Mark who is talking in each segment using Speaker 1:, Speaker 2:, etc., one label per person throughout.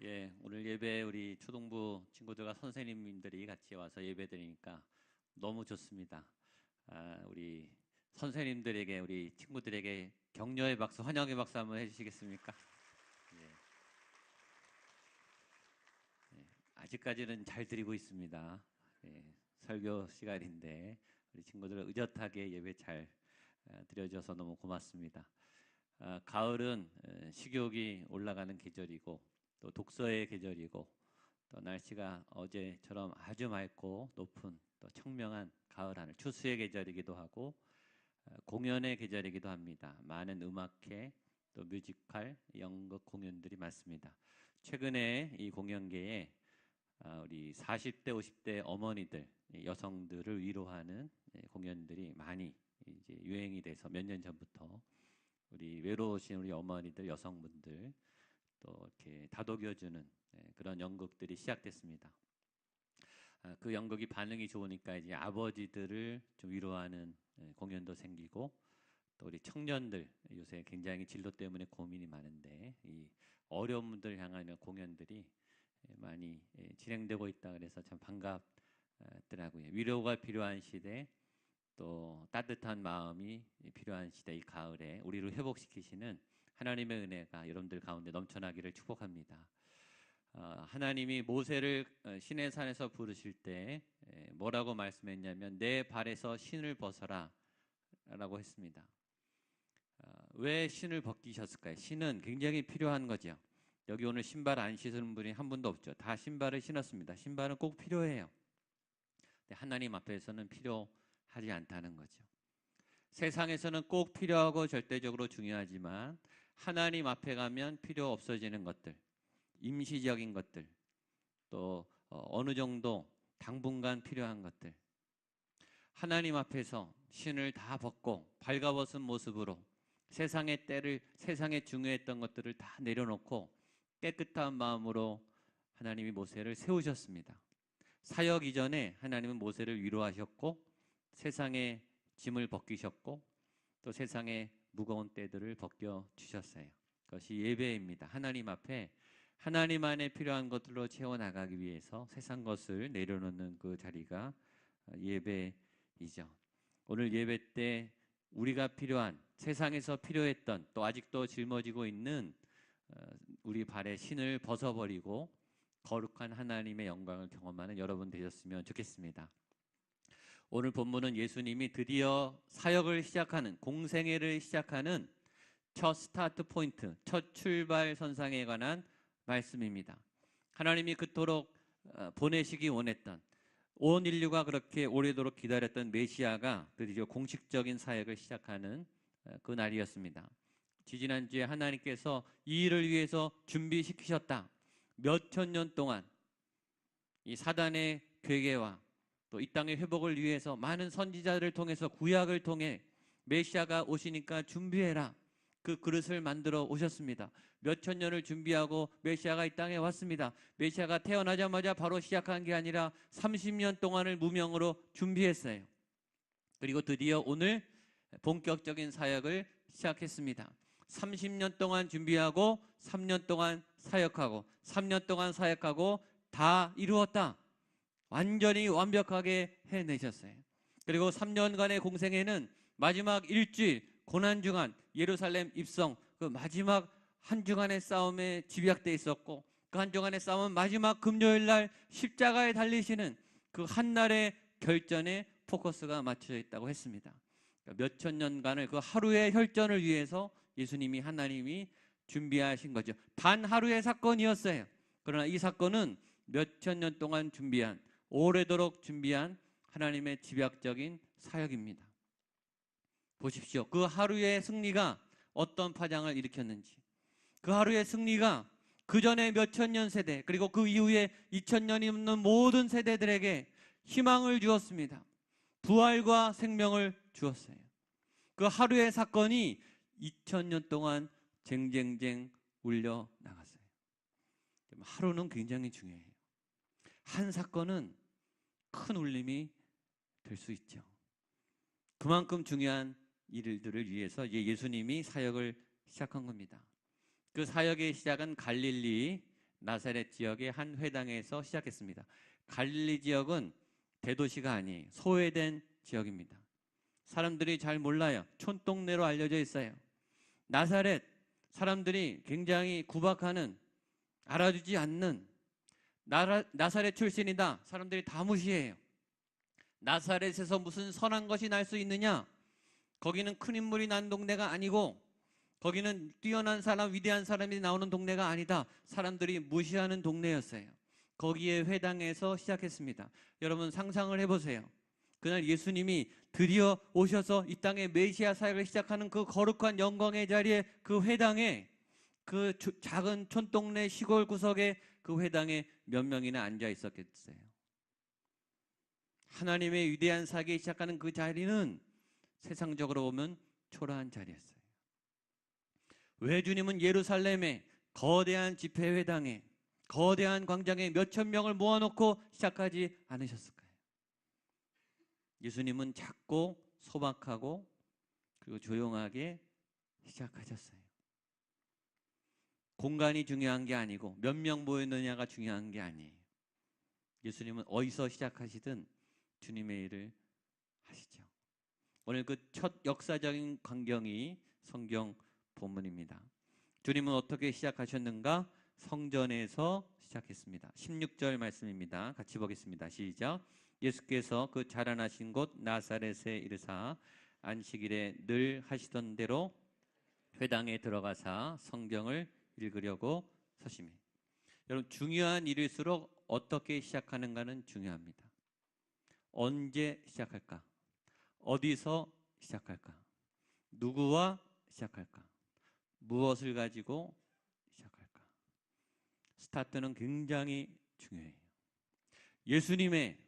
Speaker 1: 예, 오늘 예배 우리 초등부 친구들과 선생님들이 같이 와서 예배 드리니까 너무 좋습니다. 우리 선생님들에게 우리 친구들에게 격려의 박수, 환영의 박수 한번 해주시겠습니까? 아직까지는 잘 드리고 있습니다. 설교 시간인데 우리 친구들 의젓하게 예배 잘 드려줘서 너무 고맙습니다. 가을은 식욕이 올라가는 계절이고 또 독서의 계절이고 또 날씨가 어제처럼 아주 맑고 높은 또 청명한 가을 하늘 추수의 계절이기도 하고 공연의 계절이기도 합니다. 많은 음악회 또 뮤지컬 연극 공연들이 많습니다. 최근에 이 공연계에 우리 40대 50대 어머니들 여성들을 위로하는 공연들이 많이 이제 유행이 돼서 몇 년 전부터 우리 외로우신 우리 어머니들 여성분들 또 이렇게 다독여주는 그런 연극들이 시작됐습니다. 그 연극이 반응이 좋으니까 이제 아버지들을 좀 위로하는 공연도 생기고 또 우리 청년들 요새 굉장히 진로 때문에 고민이 많은데 이 어려운 분들 향하는 공연들이 많이 진행되고 있다 그래서 참 반갑더라고요. 위로가 필요한 시대 또 따뜻한 마음이 필요한 시대 이 가을에 우리를 회복시키시는 하나님의 은혜가 여러분들 가운데 넘쳐나기를 축복합니다. 하나님이 모세를 시내산에서 부르실 때 뭐라고 말씀했냐면 내 발에서 신을 벗어라 라고 했습니다. 왜 신을 벗기셨을까요? 신은 굉장히 필요한 거죠. 여기 오늘 신발 안 신은 분이 한 분도 없죠. 다 신발을 신었습니다. 신발은 꼭 필요해요. 근데 하나님 앞에서는 필요하지 않다는 거죠. 세상에서는 꼭 필요하고 절대적으로 중요하지만 하나님 앞에 가면 필요 없어지는 것들, 임시적인 것들, 또 어느 정도 당분간 필요한 것들, 하나님 앞에서 신을 다 벗고 발가벗은 모습으로 세상에 중요했던 것들을 다 내려놓고 깨끗한 마음으로 하나님이 모세를 세우셨습니다. 사역 이전에 하나님은 모세를 위로하셨고 세상의 짐을 벗기셨고 또 세상의 무거운 때들을 벗겨 주셨어요. 그것이 예배입니다. 하나님 앞에 하나님 안에 필요한 것들로 채워나가기 위해서 세상 것을 내려놓는 그 자리가 예배이죠. 오늘 예배 때 우리가 필요한 세상에서 필요했던 또 아직도 짊어지고 있는 우리 발에 신을 벗어버리고 거룩한 하나님의 영광을 경험하는 여러분 되셨으면 좋겠습니다. 오늘 본문은 예수님이 드디어 사역을 시작하는 공생애를 시작하는 첫 스타트 포인트, 첫 출발 선상에 관한 말씀입니다. 하나님이 그토록 보내시기 원했던 온 인류가 그렇게 오래도록 기다렸던 메시아가 드디어 공식적인 사역을 시작하는 그 날이었습니다. 지지난주에 하나님께서 이 일을 위해서 준비시키셨다. 몇천 년 동안 이 사단의 괴계와 또 이 땅의 회복을 위해서 많은 선지자들을 통해서 구약을 통해 메시아가 오시니까 준비해라. 그 그릇을 만들어 오셨습니다. 몇천 년을 준비하고 메시아가 이 땅에 왔습니다. 메시아가 태어나자마자 바로 시작한 게 아니라 30년 동안을 무명으로 준비했어요. 그리고 드디어 오늘 본격적인 사역을 시작했습니다. 30년 동안 준비하고 3년 동안 사역하고 3년 동안 사역하고 다 이루었다. 완전히 완벽하게 해내셨어요. 그리고 3년간의 공생애는 마지막 일주일 고난주간 예루살렘 입성 그 마지막 한 주간의 싸움에 집약되어 있었고 그 한 주간의 싸움은 마지막 금요일 날 십자가에 달리시는 그 한날의 결전에 포커스가 맞춰져 있다고 했습니다. 몇천 년간을 그 하루의 혈전을 위해서 예수님이 하나님이 준비하신 거죠. 단 하루의 사건이었어요. 그러나 이 사건은 몇천 년 동안 준비한 오래도록 준비한 하나님의 집약적인 사역입니다. 보십시오. 그 하루의 승리가 어떤 파장을 일으켰는지. 그 하루의 승리가 그 전에 몇천 년 세대 그리고 그 이후에 2000년이 넘는 모든 세대들에게 희망을 주었습니다. 부활과 생명을 주었어요. 그 하루의 사건이 2000년 동안 쟁쟁쟁 울려 나갔어요. 하루는 굉장히 중요해요. 한 사건은 큰 울림이 될 수 있죠. 그만큼 중요한 일들을 위해서 예수님이 사역을 시작한 겁니다. 그 사역의 시작은 갈릴리 나사렛 지역의 한 회당에서 시작했습니다. 갈릴리 지역은 대도시가 아니에요. 소외된 지역입니다. 사람들이 잘 몰라요. 촌동네로 알려져 있어요. 나사렛, 사람들이 굉장히 구박하는, 알아주지 않는, 나사렛 출신이다, 사람들이 다 무시해요. 나사렛에서 무슨 선한 것이 날 수 있느냐? 거기는 큰 인물이 난 동네가 아니고, 거기는 뛰어난 사람, 위대한 사람이 나오는 동네가 아니다. 사람들이 무시하는 동네였어요. 거기에 회당에서 시작했습니다. 여러분 상상을 해보세요. 그날 예수님이 드디어 오셔서 이 땅에 메시아 사역을 시작하는 그 거룩한 영광의 자리에, 그 회당에, 그 작은 촌동네 시골 구석에, 그 회당에 몇 명이나 앉아 있었겠어요. 하나님의 위대한 사역이 시작하는 그 자리는 세상적으로 보면 초라한 자리였어요. 왜 주님은 예루살렘에 거대한 집회회당에, 거대한 광장에 몇천 명을 모아놓고 시작하지 않으셨을까요? 예수님은 작고 소박하고 그리고 조용하게 시작하셨어요. 공간이 중요한 게 아니고 몇 명 모였느냐가 중요한 게 아니에요. 예수님은 어디서 시작하시든 주님의 일을 하시죠. 오늘 그 첫 역사적인 광경이 성경 본문입니다. 주님은 어떻게 시작하셨는가? 성전에서 시작했습니다. 16절 말씀입니다. 같이 보겠습니다. 시작. 예수께서 그 자라나신 곳 나사렛에 이르사 안식일에 늘 하시던 대로 회당에 들어가사 성경을 읽으려고 서시매. 여러분, 중요한 일일수록 어떻게 시작하는가는 중요합니다. 언제 시작할까? 어디서 시작할까? 누구와 시작할까? 무엇을 가지고 시작할까? 스타트는 굉장히 중요해요. 예수님의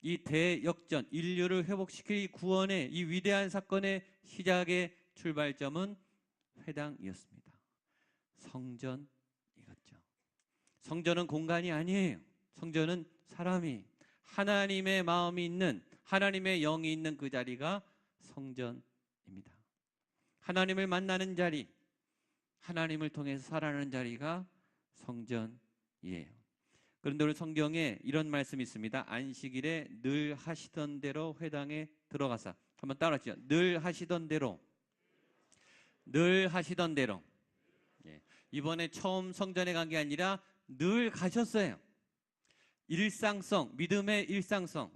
Speaker 1: 이 대역전, 인류를 회복시킬 이 구원의 이 위대한 사건의 시작의 출발점은 회당이었습니다. 성전이었죠. 성전은 공간이 아니에요. 성전은 사람이, 하나님의 마음이 있는, 하나님의 영이 있는 그 자리가 성전입니다. 하나님을 만나는 자리, 하나님을 통해서 살아가는 자리가 성전이에요. 그런데 오늘 성경에 이런 말씀이 있습니다. 안식일에 늘 하시던 대로 회당에 들어가사. 한번 따라하시죠. 늘 하시던 대로. 늘 하시던 대로. 이번에 처음 성전에 간 게 아니라 늘 가셨어요. 일상성, 믿음의 일상성.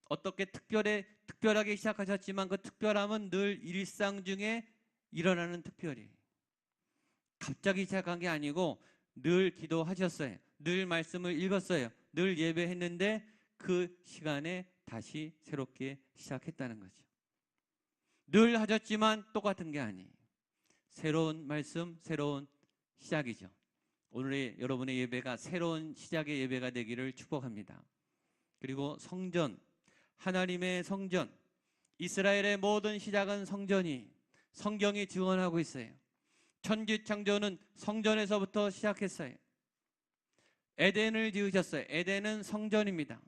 Speaker 1: 어떻게 특별하게 시작하셨지만 그 특별함은 늘 일상 중에 일어나는 특별이에요. 갑자기 시작한 게 아니고 늘 기도하셨어요. 늘 말씀을 읽었어요. 늘 예배했는데 그 시간에 다시 새롭게 시작했다는 거죠. 늘 하셨지만 똑같은 게 아니에요. 새로운 말씀, 새로운 시작이죠. 오늘의 여러분의 예배가 새로운 시작의 예배가 되기를 축복합니다. 그리고 성전, 하나님의 성전, 이스라엘의 모든 시작은 성전이, 성경이 증언하고 있어요. 천지창조는 성전에서부터 시작했어요. 에덴을 지으셨어요. 에덴은 성전입니다.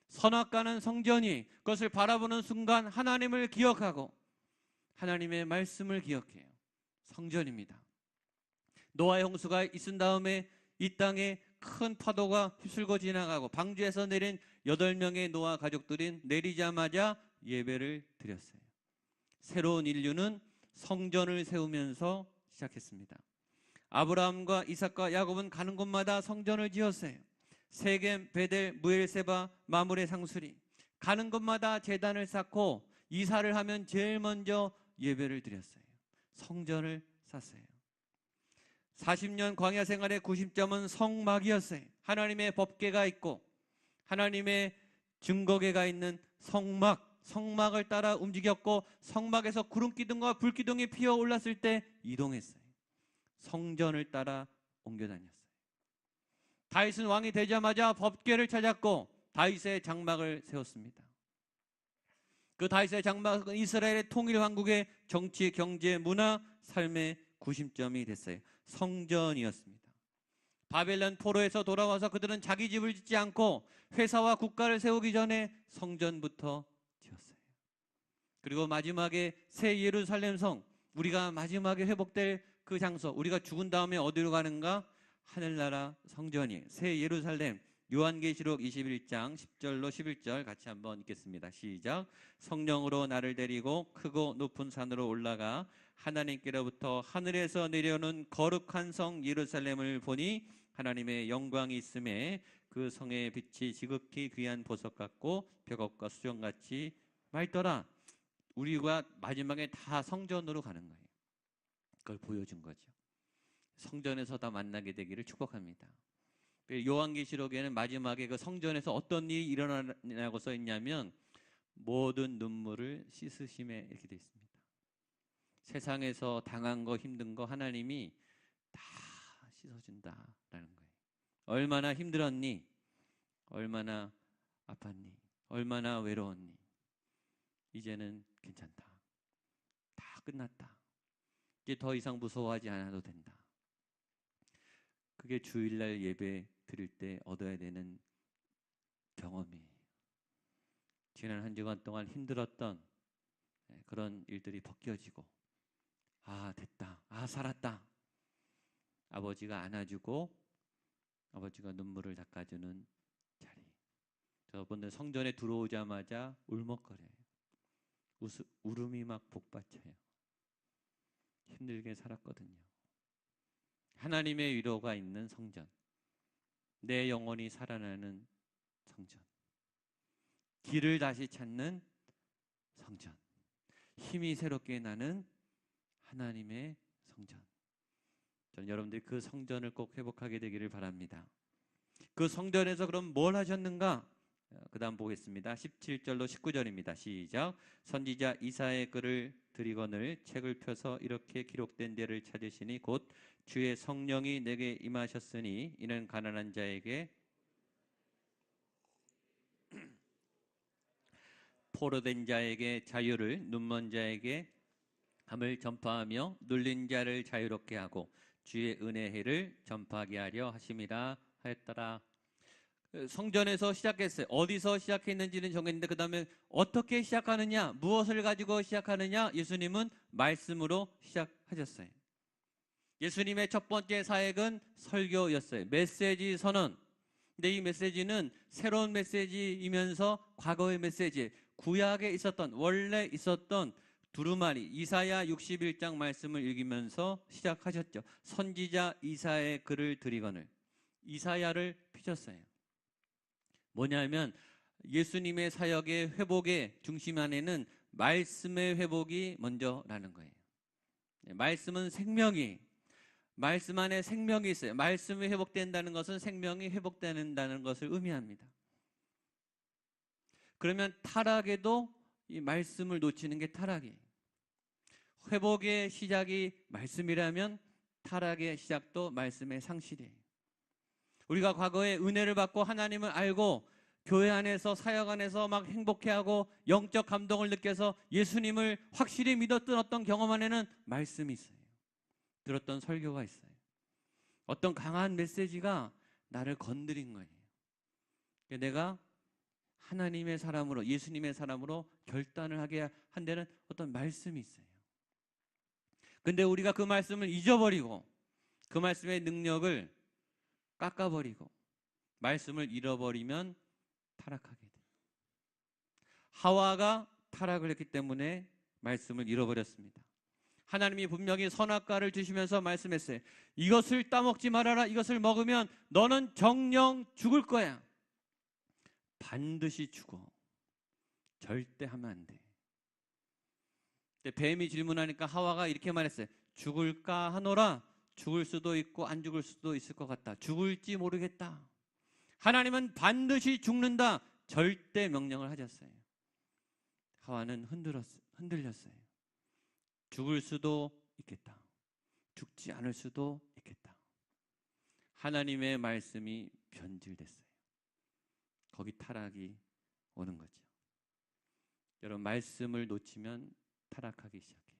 Speaker 1: 선악과는 성전이, 그것을 바라보는 순간 하나님을 기억하고 하나님의 말씀을 기억해요. 성전입니다. 노아의 홍수가 있은 다음에 이 땅에 큰 파도가 휩쓸고 지나가고 방주에서 내린 8명의 노아 가족들이 내리자마자 예배를 드렸어요. 새로운 인류는 성전을 세우면서 시작했습니다. 아브라함과 이삭과 야곱은 가는 곳마다 성전을 지었어요. 세겜, 베델, 무엘세바, 마므레, 상수리, 가는 곳마다 제단을 쌓고 이사를 하면 제일 먼저 예배를 드렸어요. 성전을 쌓았어요. 40년 광야 생활의 90점은 성막이었어요. 하나님의 법궤가 있고 하나님의 증거궤가 있는 성막을 따라 움직였고 성막에서 구름기둥과 불기둥이 피어올랐을 때 이동했어요. 성전을 따라 옮겨 다녔어요. 다윗은 왕이 되자마자 법궤를 찾았고 다윗의 장막을 세웠습니다. 그 다윗의 장막은 이스라엘의 통일 왕국의 정치, 경제, 문화, 삶의 구심점이 됐어요. 성전이었습니다. 바벨론 포로에서 돌아와서 그들은 자기 집을 짓지 않고 회사와 국가를 세우기 전에 성전부터 지었어요. 그리고 마지막에 새 예루살렘 성, 우리가 마지막에 회복될 그 장소, 우리가 죽은 다음에 어디로 가는가? 하늘나라 성전이 새 예루살렘. 요한계시록 21장 10절로 11절 같이 한번 읽겠습니다. 시작. 성령으로 나를 데리고 크고 높은 산으로 올라가 하나님께로부터 하늘에서 내려오는 거룩한 성 예루살렘을 보니 하나님의 영광이 있음에 그 성의 빛이 지극히 귀한 보석 같고 벽업과 수정같이 맑더라. 우리가 마지막에 다 성전으로 가는 거예요. 그걸 보여준 거죠. 성전에서 다 만나게 되기를 축복합니다. 요한계시록에는 마지막에 그 성전에서 어떤 일이 일어나냐고 써 있냐면 모든 눈물을 씻으심에 이렇게 되어 있습니다. 세상에서 당한 거 힘든 거 하나님이 다 씻어준다라는 거예요. 얼마나 힘들었니? 얼마나 아팠니? 얼마나 외로웠니? 이제는 괜찮다. 다 끝났다. 이제 더 이상 무서워하지 않아도 된다. 그게 주일날 예배 드릴 때 얻어야 되는 경험이에요. 지난 한 주간 동안 힘들었던 그런 일들이 벗겨지고 아 됐다. 아 살았다. 아버지가 안아주고 아버지가 눈물을 닦아주는 자리. 저번에 성전에 들어오자마자 울먹거려요. 울음이 막 복받쳐요. 힘들게 살았거든요. 하나님의 위로가 있는 성전. 내 영혼이 살아나는 성전. 길을 다시 찾는 성전. 힘이 새롭게 나는 하나님의 성전. 저는 여러분들이 그 성전을 꼭 회복하게 되기를 바랍니다. 그 성전에서 그럼 뭘 하셨는가? 그 다음 보겠습니다. 17절로 19절입니다. 시작. 선지자 이사야의 글을 드리거늘 책을 펴서 이렇게 기록된 데를 찾으시니 곧 주의 성령이 내게 임하셨으니 이는 가난한 자에게 포로된 자에게 자유를, 눈먼 자에게 함을 전파하며 눌린 자를 자유롭게 하고 주의 은혜의 해를 전파하게 하려 하심이라 하였더라. 성전에서 시작했어요. 어디서 시작했는지는 정했는데 그 다음에 어떻게 시작하느냐, 무엇을 가지고 시작하느냐, 예수님은 말씀으로 시작하셨어요. 예수님의 첫 번째 사역은 설교였어요. 메시지 선언. 근데 이 메시지는 새로운 메시지이면서 과거의 메시지, 구약에 있었던, 원래 있었던 두루마리 이사야 61장 말씀을 읽으면서 시작하셨죠. 선지자 이사야의 글을 드리거늘. 이사야를 피셨어요. 뭐냐면 예수님의 사역의 회복의 중심 안에는 말씀의 회복이 먼저라는 거예요. 말씀은 생명이, 말씀 안에 생명이 있어요. 말씀이 회복된다는 것은 생명이 회복된다는 것을 의미합니다. 그러면 타락에도 이 말씀을 놓치는 게 타락이에요. 회복의 시작이 말씀이라면 타락의 시작도 말씀의 상실이에요. 우리가 과거에 은혜를 받고 하나님을 알고 교회 안에서 사역 안에서 막 행복해하고 영적 감동을 느껴서 예수님을 확실히 믿었던 어떤 경험 안에는 말씀이 있어요. 들었던 설교가 있어요. 어떤 강한 메시지가 나를 건드린 거예요. 내가 하나님의 사람으로, 예수님의 사람으로 결단을 하게 한 데는 어떤 말씀이 있어요. 근데 우리가 그 말씀을 잊어버리고 그 말씀의 능력을 깎아버리고 말씀을 잃어버리면 타락하게 돼요. 하와가 타락을 했기 때문에 말씀을 잃어버렸습니다. 하나님이 분명히 선악과를 주시면서 말씀했어요. 이것을 따먹지 말아라. 이것을 먹으면 너는 정녕 죽을 거야. 반드시 죽어. 절대 하면 안 돼. 근데 뱀이 질문하니까 하와가 이렇게 말했어요. 죽을까 하노라. 죽을 수도 있고 안 죽을 수도 있을 것 같다. 죽을지 모르겠다. 하나님은 반드시 죽는다. 절대 명령을 하셨어요. 하와는 흔들렸어요. 죽을 수도 있겠다. 죽지 않을 수도 있겠다. 하나님의 말씀이 변질됐어요. 거기 타락이 오는 거죠. 여러분, 말씀을 놓치면 타락하기 시작해요.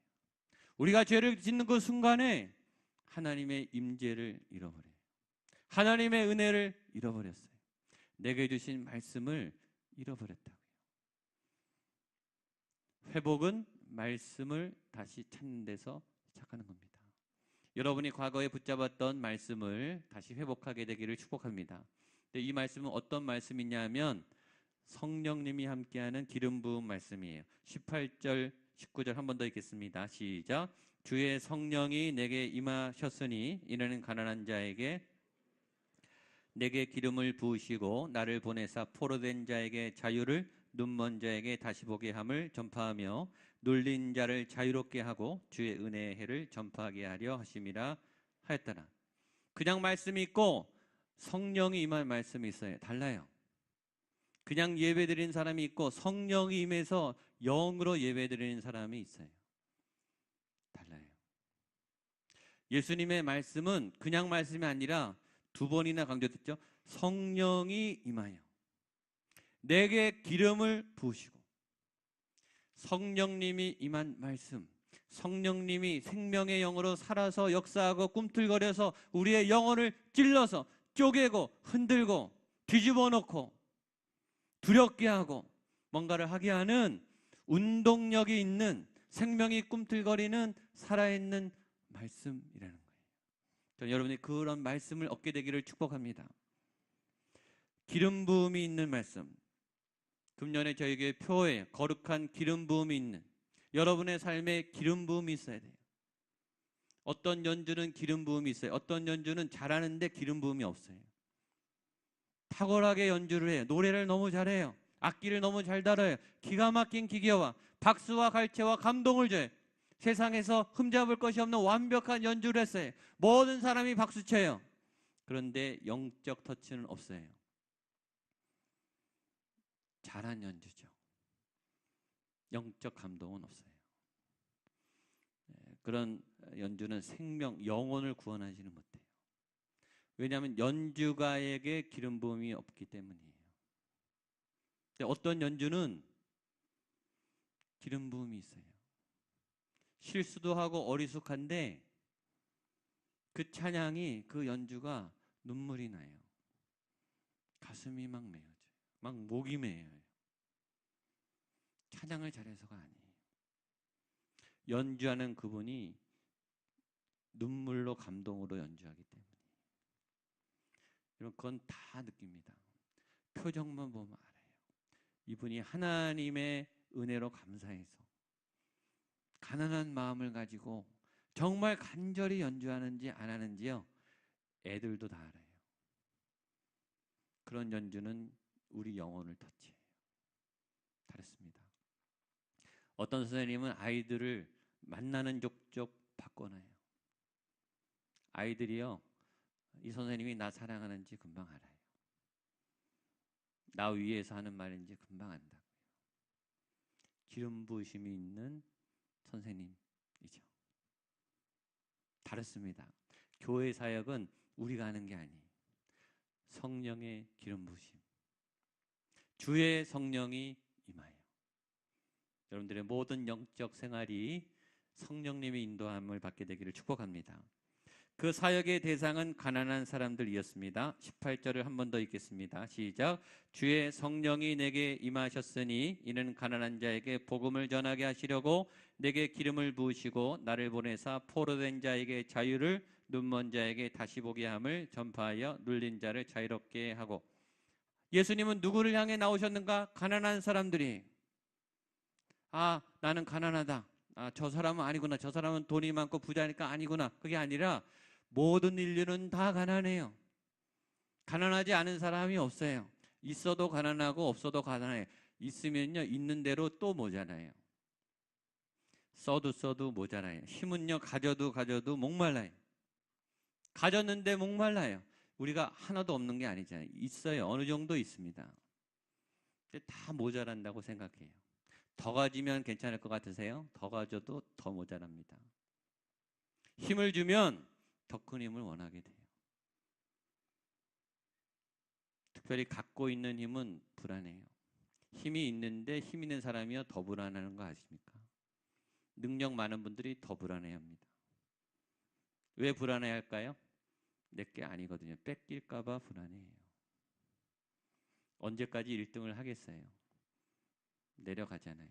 Speaker 1: 우리가 죄를 짓는 그 순간에 하나님의 임재를 잃어버려요. 하나님의 은혜를 잃어버렸어요. 내게 주신 말씀을 잃어버렸다고요. 회복은 말씀을 다시 찾는 데서 시작하는 겁니다. 여러분이 과거에 붙잡았던 말씀을 다시 회복하게 되기를 축복합니다. 근데 이 말씀은 어떤 말씀이냐면 성령님이 함께하는 기름 부음 말씀이에요. 18절 19절 한 번 더 읽겠습니다. 시작. 주의 성령이 내게 임하셨으니 이는 가난한 자에게 내게 기름을 부으시고 나를 보내사 포로된 자에게 자유를 눈먼 자에게 다시 보게 함을 전파하며 눌린 자를 자유롭게 하고 주의 은혜의 해를 전파하게 하려 하심이라 하였더라. 그냥 말씀이 있고 성령이 임할 말씀이 있어요. 달라요. 그냥 예배드리는 사람이 있고 성령이 임해서 영으로 예배드리는 사람이 있어요. 달라요. 예수님의 말씀은 그냥 말씀이 아니라 두 번이나 강조됐죠. 성령이 임하여 내게 기름을 부으시고, 성령님이 임한 말씀, 성령님이 생명의 영으로 살아서 역사하고 꿈틀거려서 우리의 영혼을 찔러서 쪼개고 흔들고 뒤집어 놓고 두렵게 하고 뭔가를 하게 하는 운동력이 있는 생명이 꿈틀거리는 살아있는 말씀이라는 거예요. 저는 여러분이 그런 말씀을 얻게 되기를 축복합니다. 기름 부음이 있는 말씀. 금년에 저에게 표에 거룩한 기름 부음이 있는 여러분의 삶에 기름 부음이 있어야 돼요. 어떤 연주는 기름 부음이 있어요. 어떤 연주는 잘하는데 기름 부음이 없어요. 탁월하게 연주를 해요. 노래를 너무 잘해요. 악기를 너무 잘 다뤄요. 기가 막힌 기계와 박수와 갈채와 감동을 줘요. 세상에서 흠잡을 것이 없는 완벽한 연주를 했어요. 모든 사람이 박수쳐요. 그런데 영적 터치는 없어요. 잘한 연주죠. 영적 감동은 없어요. 그런 연주는 생명, 영혼을 구원하지는 못해요. 왜냐하면 연주가에게 기름 부음이 없기 때문이에요. 어떤 연주는 기름 부음이 있어요. 실수도 하고 어리숙한데 그 찬양이, 그 연주가 눈물이 나요. 가슴이 막 메어져요. 막 목이 메어요. 찬양을 잘해서가 아니에요. 연주하는 그분이 눈물로 감동으로 연주하기 때문에. 여러분 그건 다 느낍니다. 표정만 보면 알아요. 이분이 하나님의 은혜로 감사해서 가난한 마음을 가지고 정말 간절히 연주하는지 안 하는지요. 애들도 다 알아요. 그런 연주는 우리 영혼을 터치해요. 다릅니다. 어떤 선생님은 아이들을 만나는 족족 바꿔놔요. 아이들이요, 이 선생님이 나 사랑하는지 금방 알아요. 나 위해서 하는 말인지 금방 안다고요. 기름 부으심이 있는 선생님이죠. 다릅니다. 교회 사역은 우리가 하는 게 아니에요. 성령의 기름 부으심, 주의 성령이 임하여 여러분들의 모든 영적 생활이 성령님의 인도함을 받게 되기를 축복합니다. 그 사역의 대상은 가난한 사람들이었습니다. 18절을 한 번 더 읽겠습니다. 시작. 주의 성령이 내게 임하셨으니 이는 가난한 자에게 복음을 전하게 하시려고 내게 기름을 부으시고 나를 보내사 포로된 자에게 자유를, 눈먼 자에게 다시 보게 함을 전파하여 눌린 자를 자유롭게 하고. 예수님은 누구를 향해 나오셨는가? 가난한 사람들이. 아, 나는 가난하다. 아, 저 사람은 아니구나. 저 사람은 돈이 많고 부자니까 아니구나. 그게 아니라 모든 인류는 다 가난해요. 가난하지 않은 사람이 없어요. 있어도 가난하고 없어도 가난해요. 있으면요, 있는 대로 또 모자라요. 써도 모자라요. 힘은요, 가져도 목말라요. 가졌는데 목말라요. 우리가 하나도 없는 게 아니잖아요. 있어요. 어느 정도 있습니다. 근데 다 모자란다고 생각해요. 더 가지면 괜찮을 것 같으세요? 더 가져도 더 모자랍니다. 힘을 주면 더 큰 힘을 원하게 돼요. 특별히 갖고 있는 힘은 불안해요. 힘이 있는데 힘 있는 사람이요 더 불안하는 거 아십니까? 능력 많은 분들이 더 불안해합니다. 왜 불안해할까요? 내게 아니거든요. 뺏길까 봐 불안해해요. 언제까지 1등을 하겠어요? 내려가잖아요.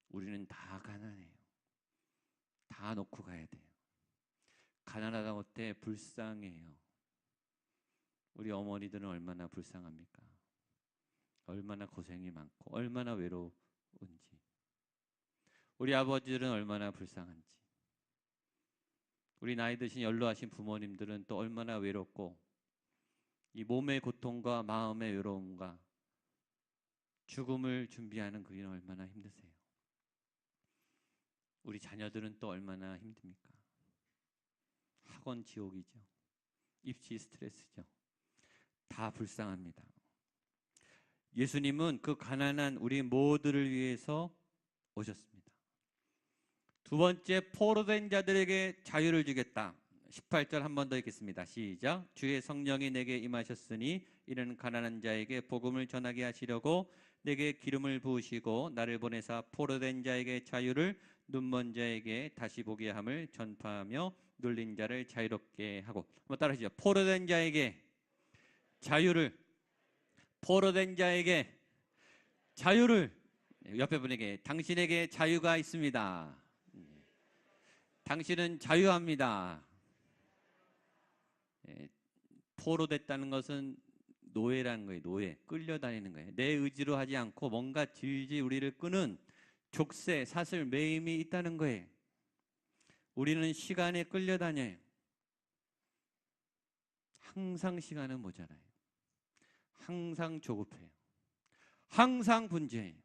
Speaker 1: 우리는 다 가난해요. 다 놓고 가야 돼요. 가난하다 못해 불쌍해요. 우리 어머니들은 얼마나 불쌍합니까? 얼마나 고생이 많고 얼마나 외로운지. 우리 아버지들은 얼마나 불쌍한지. 우리 나이 드신 연로하신 부모님들은 또 얼마나 외롭고 이 몸의 고통과 마음의 외로움과 죽음을 준비하는 그게 얼마나 힘드세요. 우리 자녀들은 또 얼마나 힘듭니까? 학원 지옥이죠. 입시 스트레스죠. 다 불쌍합니다. 예수님은 그 가난한 우리 모두를 위해서 오셨습니다. 두 번째, 포로된 자들에게 자유를 주겠다. 18절 한 번 더 읽겠습니다. 시작. 주의 성령이 내게 임하셨으니 이는 가난한 자에게 복음을 전하게 하시려고 내게 기름을 부으시고 나를 보내사 포로된 자에게 자유를, 눈먼 자에게 다시 보게 함을 전파하며 눌린 자를 자유롭게 하고. 한번 따라하시죠. 포로된 자에게 자유를, 포로된 자에게 자유를. 옆에 분에게 당신에게 자유가 있습니다. 당신은 자유합니다. 포로됐다는 것은 노예라는 거예요. 노예, 끌려다니는 거예요. 내 의지로 하지 않고 뭔가 질질 우리를 끄는 족쇄, 사슬, 매임이 있다는 거예요. 우리는 시간에 끌려다녀요. 항상 시간은 모자라요. 항상 조급해요. 항상 분주해요.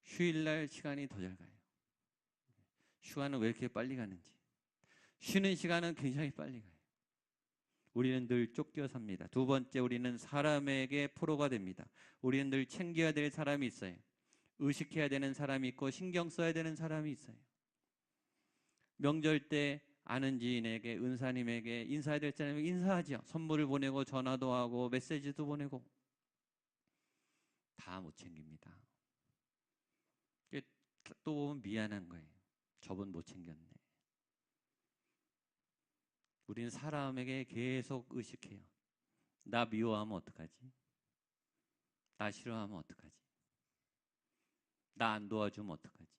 Speaker 1: 휴일날 시간이 더 잘 가요. 휴가는 왜 이렇게 빨리 가는지. 쉬는 시간은 굉장히 빨리 가요. 우리는 늘 쫓겨 삽니다. 두 번째, 우리는 사람에게 포로가 됩니다. 우리는 늘 챙겨야 될 사람이 있어요. 의식해야 되는 사람이 있고 신경 써야 되는 사람이 있어요. 명절 때 아는 지인에게, 은사님에게 인사해야 될 사람에게 인사하죠. 선물을 보내고 전화도 하고 메시지도 보내고. 다 못 챙깁니다. 또 보면 미안한 거예요. 저분 못 챙겼네. 우리는 사람에게 계속 의식해요. 나 미워하면 어떡하지? 나 싫어하면 어떡하지? 나 안 도와주면 어떡하지?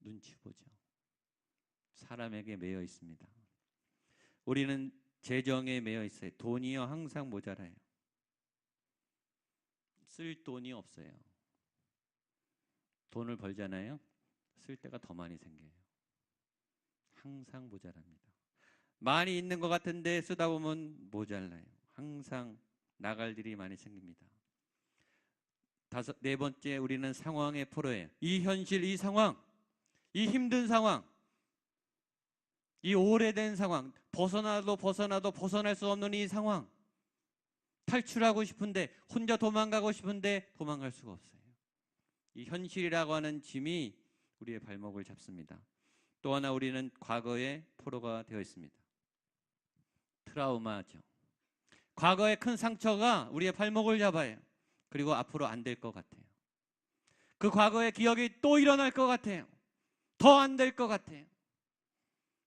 Speaker 1: 눈치 보죠. 사람에게 매여 있습니다. 우리는 재정에 매여 있어요. 돈이요 항상 모자라요. 쓸 돈이 없어요. 돈을 벌잖아요. 쓸 때가 더 많이 생겨요. 항상 모자랍니다. 많이 있는 것 같은데 쓰다 보면 모자라요. 항상 나갈 일이 많이 생깁니다. 네 번째, 우리는 상황의 포로예요. 이 현실, 이 상황, 이 힘든 상황, 이 오래된 상황, 벗어나도 벗어날 수 없는 이 상황, 탈출하고 싶은데, 혼자 도망가고 싶은데 도망갈 수가 없어요. 이 현실이라고 하는 짐이 우리의 발목을 잡습니다. 또 하나, 우리는 과거의 포로가 되어 있습니다. 트라우마죠. 과거의 큰 상처가 우리의 발목을 잡아요. 그리고 앞으로 안 될 것 같아요. 그 과거의 기억이 또 일어날 것 같아요. 더 안 될 것 같아요.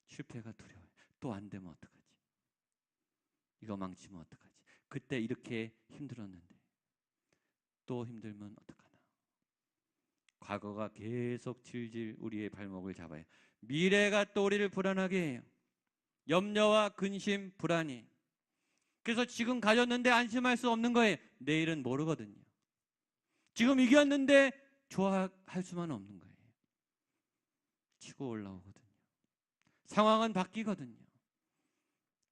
Speaker 1: 실패가 두려워요. 또 안 되면 어떡하지? 이거 망치면 어떡하지? 그때 이렇게 힘들었는데 또 힘들면 어떡하나? 과거가 계속 질질 우리의 발목을 잡아요. 미래가 또 우리를 불안하게 해요. 염려와 근심, 불안이. 그래서 지금 가졌는데 안심할 수 없는 거예요. 내일은 모르거든요. 지금 이겼는데 좋아할 수만 없는 거예요. 치고 올라오거든요. 상황은 바뀌거든요.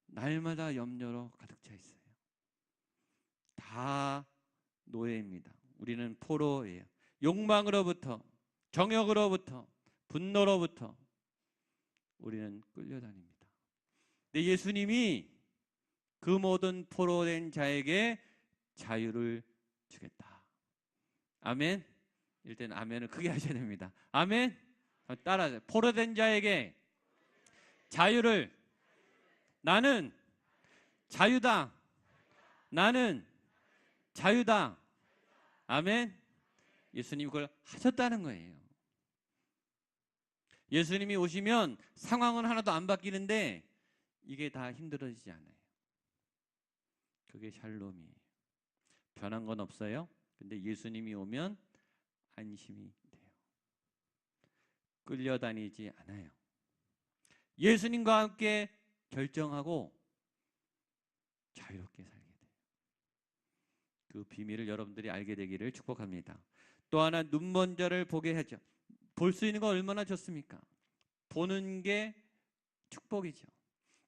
Speaker 1: 날마다 염려로 가득 차 있어요. 다 노예입니다. 우리는 포로예요. 욕망으로부터, 정욕으로부터, 분노로부터 우리는 끌려다닙니다. 근데 예수님이 그 모든 포로된 자에게 자유를 주겠다. 아멘. 일단 아멘을 크게 하셔야 됩니다. 아멘. 따라하세요. 포로된 자에게 자유를. 나는 자유다. 나는 자유다. 아멘. 예수님이 그걸 하셨다는 거예요. 예수님이 오시면 상황은 하나도 안 바뀌는데 이게 다 힘들어지지 않아요. 그게 샬롬이에요. 변한 건 없어요. 근데 예수님이 오면 안심이 돼요. 끌려다니지 않아요. 예수님과 함께 결정하고 자유롭게 살게 돼요. 그 비밀을 여러분들이 알게 되기를 축복합니다. 또 하나, 눈먼 자를 보게 하죠. 볼 수 있는 거 얼마나 좋습니까? 보는 게 축복이죠.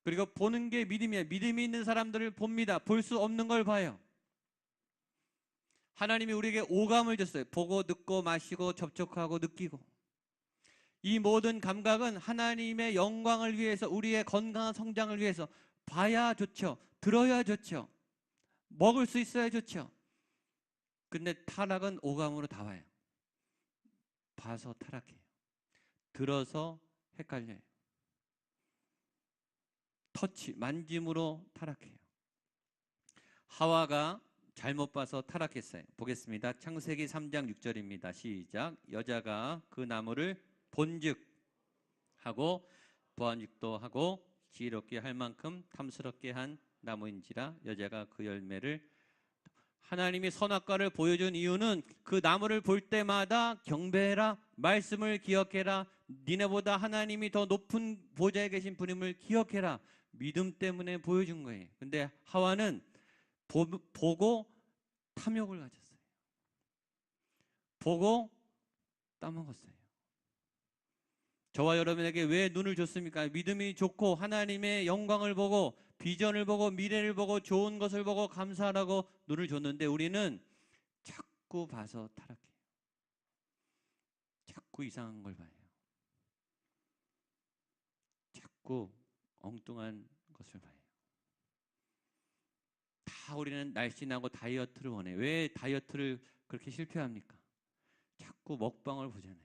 Speaker 1: 그리고 보는 게 믿음이에요. 믿음이 있는 사람들을 봅니다. 볼 수 없는 걸 봐요. 하나님이 우리에게 오감을 줬어요. 보고 듣고 마시고 접촉하고 느끼고. 이 모든 감각은 하나님의 영광을 위해서, 우리의 건강한 성장을 위해서 봐야 좋죠. 들어야 좋죠. 먹을 수 있어야 좋죠. 근데 타락은 오감으로 다 와요. 봐서 타락해요. 들어서 헷갈려요. 터치, 만짐으로 타락해요. 하와가 잘못 봐서 타락했어요. 보겠습니다. 창세기 3장 6절입니다. 시작. 여자가 그 나무를 본즉 하고 보안직도 하고 지혜롭게 할 만큼 탐스럽게 한 나무인지라 여자가 그 열매를. 하나님이 선악과를 보여준 이유는 그 나무를 볼 때마다 경배해라, 말씀을 기억해라, 니네보다 하나님이 더 높은 보좌에 계신 분임을 기억해라, 믿음 때문에 보여준 거예요. 근데 하와는 보고 탐욕을 가졌어요. 보고 따먹었어요. 저와 여러분에게 왜 눈을 줬습니까? 믿음이 좋고 하나님의 영광을 보고 비전을 보고 미래를 보고 좋은 것을 보고 감사하라고 눈을 줬는데 우리는 자꾸 봐서 타락해요. 자꾸 이상한 걸 봐요. 자꾸 엉뚱한 것을 봐요. 다 우리는 날씬하고 다이어트를 원해요. 왜 다이어트를 그렇게 실패합니까? 자꾸 먹방을 보잖아요.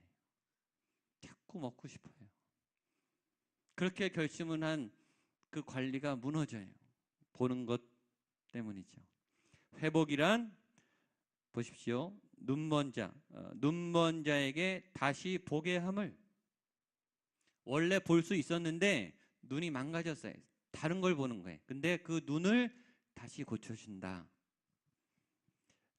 Speaker 1: 자꾸 먹고 싶어요. 그렇게 결심을 한 그 관리가 무너져요. 보는 것 때문이죠. 회복이란 보십시오. 눈먼 자에게 다시 보게 함을. 원래 볼 수 있었는데 눈이 망가졌어요. 다른 걸 보는 거예요. 근데 그 눈을 다시 고쳐준다.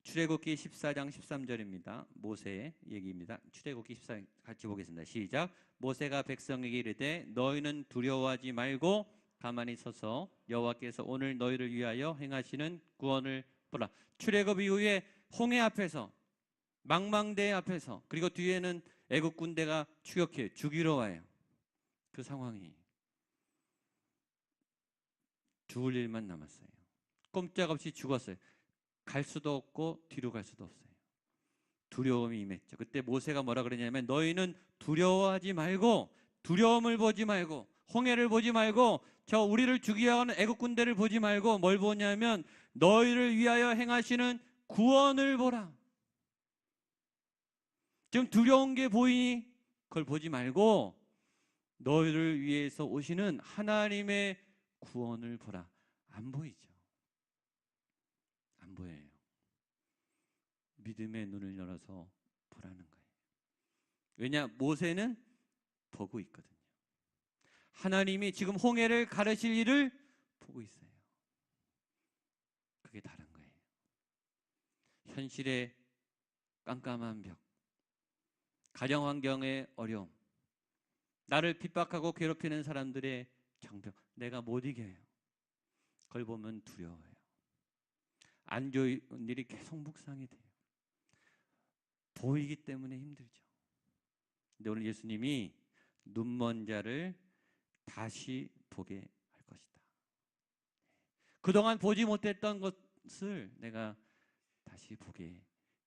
Speaker 1: 출애굽기 14장 13절입니다. 모세의 얘기입니다. 출애굽기 14장 같이 보겠습니다. 시작. 모세가 백성에게 이르되 너희는 두려워하지 말고 가만히 서서 여호와께서 오늘 너희를 위하여 행하시는 구원을 보라. 출애굽 이후에 홍해 앞에서, 망망대해 앞에서, 그리고 뒤에는 애국 군대가 추격해 죽이러 와요. 그 상황이 죽을 일만 남았어요. 꼼짝없이 죽었어요. 갈 수도 없고 뒤로 갈 수도 없어요. 두려움이 임했죠. 그때 모세가 뭐라 그러냐면 너희는 두려워하지 말고, 두려움을 보지 말고, 홍해를 보지 말고, 저 우리를 죽이려 하는 애국 군대를 보지 말고 뭘 보냐면 너희를 위하여 행하시는 구원을 보라. 지금 두려운 게 보이니 그걸 보지 말고 너희를 위해서 오시는 하나님의 구원을 보라. 안 보이죠. 안 보여요. 믿음의 눈을 열어서 보라는 거예요. 왜냐? 모세는 보고 있거든요. 하나님이 지금 홍해를 가르칠 일을 보고 있어요. 그게 다른 거예요. 현실의 깜깜한 벽, 가정 환경의 어려움, 나를 핍박하고 괴롭히는 사람들의 장벽, 내가 못 이겨요. 그걸 보면 두려워요. 안 좋은 일이 계속 묵상이 돼요. 보이기 때문에 힘들죠. 근데 오늘 예수님이 눈먼 자를 다시 보게 할 것이다. 그동안 보지 못했던 것을 내가 다시 보게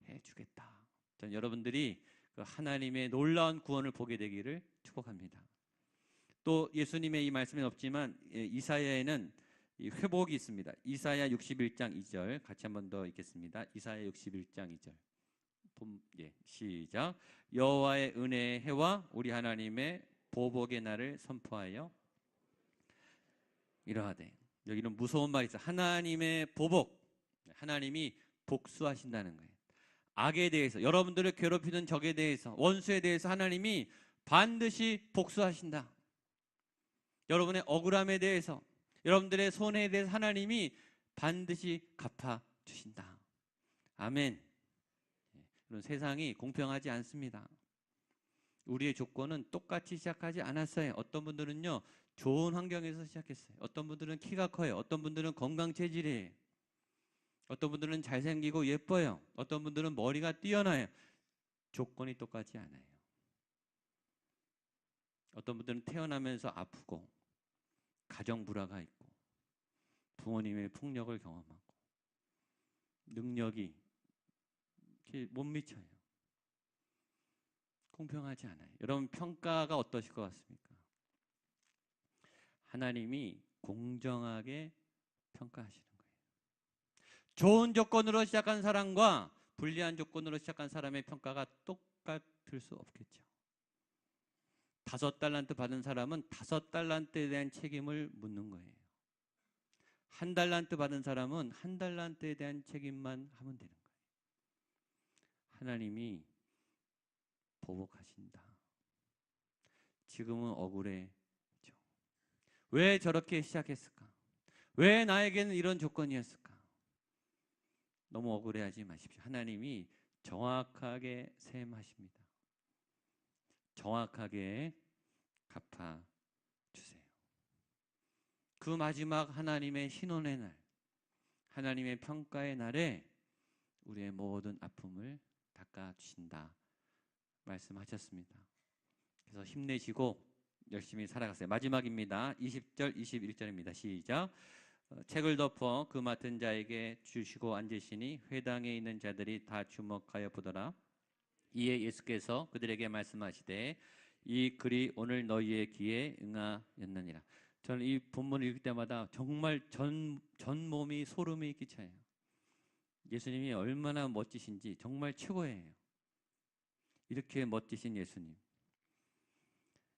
Speaker 1: 해주겠다. 전 여러분들이 그 하나님의 놀라운 구원을 보게 되기를 축복합니다. 또 예수님의 이 말씀은 없지만 이사야에는 이 회복이 있습니다. 이사야 61장 2절 같이 한 번 더 읽겠습니다. 이사야 61장 2절. 시작. 여호와의 은혜의 해와 우리 하나님의 보복의 날을 선포하여 이러하되. 여기는 무서운 말이 있어요. 하나님의 보복, 하나님이 복수하신다는 거예요. 악에 대해서, 여러분들을 괴롭히는 적에 대해서, 원수에 대해서 하나님이 반드시 복수하신다. 여러분의 억울함에 대해서, 여러분들의 손해에 대해서 하나님이 반드시 갚아주신다. 아멘. 세상이 공평하지 않습니다. 우리의 조건은 똑같이 시작하지 않았어요. 어떤 분들은요, 좋은 환경에서 시작했어요. 어떤 분들은 키가 커요. 어떤 분들은 건강 체질이에요. 어떤 분들은 잘생기고 예뻐요. 어떤 분들은 머리가 뛰어나요. 조건이 똑같지 않아요. 어떤 분들은 태어나면서 아프고 가정 불화가 있고 부모님의 폭력을 경험하고 능력이 이렇게 못 미쳐요. 공평하지 않아요. 여러분 평가가 어떠실 것 같습니까? 하나님이 공정하게 평가하시는 거예요. 좋은 조건으로 시작한 사람과 불리한 조건으로 시작한 사람의 평가가 똑같을 수 없겠죠. 5달란트 받은 사람은 5달란트에 대한 책임을 묻는 거예요. 1달란트 받은 사람은 1달란트에 대한 책임만 하면 되는 거예요. 하나님이 보복하신다. 지금은 억울해죠. 왜 저렇게 시작했을까? 왜 나에게는 이런 조건이었을까? 너무 억울해하지 마십시오. 하나님이 정확하게 셈하십니다. 정확하게 갚아주세요. 그 마지막 하나님의 신원의 날, 하나님의 평가의 날에 우리의 모든 아픔을 닦아주신다 말씀하셨습니다. 그래서 힘내시고 열심히 살아가세요. 마지막입니다. 20절, 21절입니다. 시작. 책을 덮어 그 맡은 자에게 주시고 앉으시니 회당에 있는 자들이 다 주목하여 보더라. 이에 예수께서 그들에게 말씀하시되 이 글이 오늘 너희의 귀에 응하였느니라. 저는 이 본문을 읽을 때마다 정말 전 몸이 소름이 끼쳐요. 예수님이 얼마나 멋지신지 정말 최고예요. 이렇게 멋지신 예수님.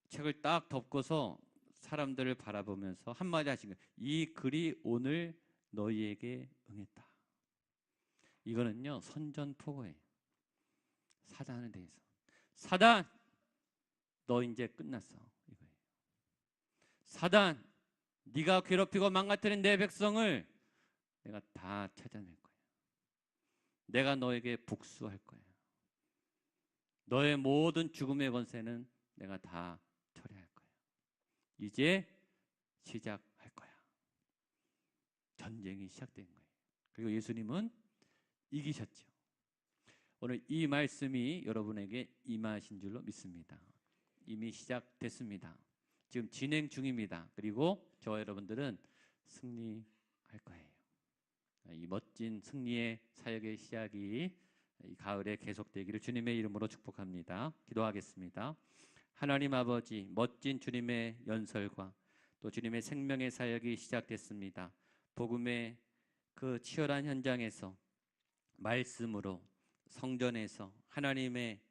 Speaker 1: 책을 딱 덮고서 사람들을 바라보면서 한마디 하신 거예요. 이 글이 오늘 너희에게 응했다. 이거는요 선전포고예요. 사단에 대해서. 사단, 너 이제 끝났어. 이거예요. 사단, 네가 괴롭히고 망가뜨린 내 백성을 내가 다 찾아낼 거야. 내가 너에게 복수할 거야. 너의 모든 죽음의 권세는 내가 다 처리할 거야. 이제 시작할 거야. 전쟁이 시작된 거예요. 그리고 예수님은 이기셨죠. 오늘 이 말씀이 여러분에게 임하신 줄로 믿습니다. 이미 시작됐습니다. 지금 진행 중입니다. 그리고 저와 여러분들은 승리할 거예요. 이 멋진 승리의 사역의 시작이 이 가을에 계속되기를 주님의 이름으로 축복합니다. 기도하겠습니다. 하나님 아버지, 멋진 주님의 연설과 또 주님의 생명의 사역이 시작됐습니다. 복음의 그 치열한 현장에서 말씀으로 성전에서 하나님의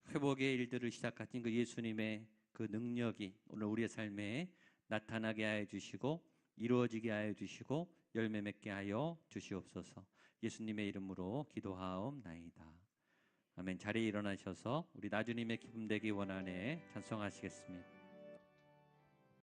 Speaker 1: 회복의 일들을 시작하신 그 예수님의 그 능력이 오늘 우리의 삶에 나타나게 하여 주시고 이루어지게 하여 주시고 열매 맺게 하여 주시옵소서. 예수님의 이름으로 기도하옵나이다. 아멘. 자리에 일어나셔서 우리 나주님의 기쁨 되기 원하네 찬송하시겠습니다.